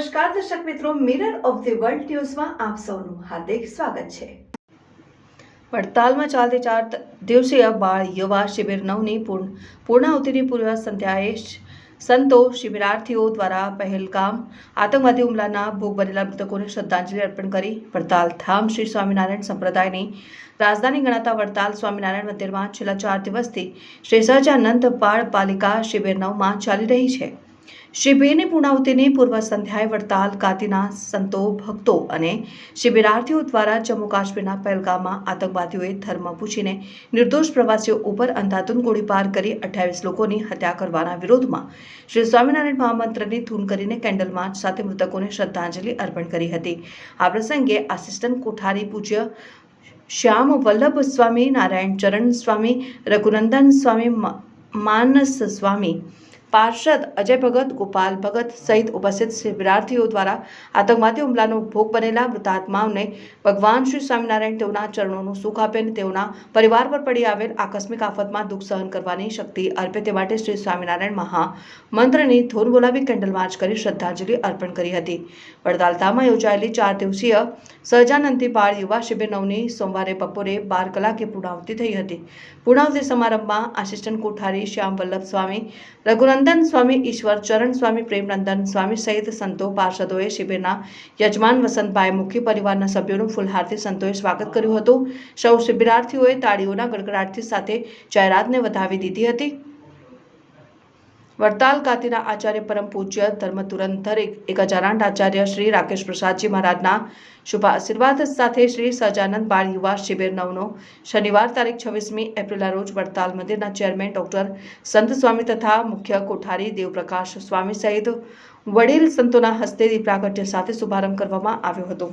નમસ્કાર દર્શક મિત્રો, મિરર ઓફ ધી વર્લ્ડ ન્યૂઝમાં આપ સૌનું હાર્દિક સ્વાગત છે। વડતાલમાં ચાલતી 4 દિવસીય બાળ યુવા શિબિર 9ની પૂર્ણાહુતિની પૂર્વ સંધ્યાએ સંતો શિબિરાર્થીઓ દ્વારા પહેલગામ આતંકવાદી હુમલાના ભોગ બનેલા મૃતકોને શ્રદ્ધાંજલિ અર્પણ કરી। વડતાલ ધામ શ્રી સ્વામિનારાયણ સંપ્રદાયની રાજધાની ગણાતા વડતાલ સ્વામિનારાયણ મંદિરમાં છેલ્લા 4 દિવસથી શ્રી સહજાનંદ બાળ બાલિકા શિબિર 9માં ચાલી રહી છે। શિબિરની પૂર્ણાહુતિની પૂર્વ સંધ્યાએ વડતાલ ખાતેના સંતો ભક્તો અને શિબિરાર્થીઓ દ્વારા જમ્મુ કાશ્મીરના પહેલગામમાં આતંકવાદીઓએ ધર્મ પૂછીને નિર્દોષ પ્રવાસીઓ ઉપર અંધાધૂંધ ગોળીબાર કરી 28 લોકોની હત્યા કરવાના વિરોધમાં શ્રી સ્વામિનારાયણ મહામંત્રની ધૂન કરીને કેન્ડલ માર્ચ સાથે મૃતકોને શ્રદ્ધાંજલિ અર્પણ કરી હતી। આ પ્રસંગે આસિસ્ટન્ટ કોઠારી પૂજ્ય શ્યામ વલ્લભ સ્વામી, નારાયણ ચરણ સ્વામી, રઘુનંદન સ્વામી, માનસ સ્વામી, પાર્ષદ અજય ભગત, ગોપાલ ભગત સહિત ઉપસ્થિત શિબિરાર્થીઓ દ્વારા આતંકવાદી હુમલાનો ભોગ બનેલા મૃતાત્માઓને ભગવાન શ્રી સ્વામિનારાયણ તેઓના ચરણોનું સુખ આપે અને તેઓના પરિવાર પર પડી આવેલ આકસ્મિક આફતમાં દુઃખ સહન કરવાની શક્તિ અર્પે તે માટે શ્રી સ્વામિનારાયણ મહામંત્રની ધૂન બોલાવી કેન્ડલ માર્ચ કરી શ્રદ્ધાંજલિ અર્પણ કરી હતી। વડતાલ ધામમાં યોજાયેલી 4 દિવસીય સહજાનંદી બાળ યુવા શિબિર 9ની સોમવારે બપોરે 12 કલાકે પૂર્ણાહુતિ થઈ હતી। પૂર્ણાહુતિ સમારંભમાં આસિસ્ટન્ટ કોઠારી શ્યામ વલ્લભ સ્વામી, રઘુનંદન સ્વામી, ઈશ્વર ચરણ સ્વામી, પ્રેમનંદન સ્વામી સહિત સંતો પાર્ષદોએ શિબિરના યજમાન વસંતભાઈ મુખી પરિવારના સભ્યોનું ફૂલહારથી સંતોએ સ્વાગત કર્યું હતું। સૌ શિબિરાર્થીઓએ તાળીઓના ગડગડાટથી સાથે જાહેરાતને વધાવી દીધી હતી। વડતાલ ખાતેના આચાર્ય પરમ પૂજ્ય ધર્મધુરંધર 1008 આચાર્ય શ્રી રાકેશ પ્રસાદજી મહારાજના શુભ આશીર્વાદ સાથે શ્રી સહજાનંદ બાળ યુવા શિબિર 9નો શનિવાર તારીખ 26મી એપ્રિલના રોજ વડતાલ મંદિરના ચેરમેન ડોક્ટર સંત સ્વામી તથા મુખ્ય કોઠારી દેવપ્રકાશ સ્વામી સહિત વડીલ સંતોના હસ્તે દીપ પ્રાગટ્ય સાથે શુભારંભ કરવામાં આવ્યો હતો।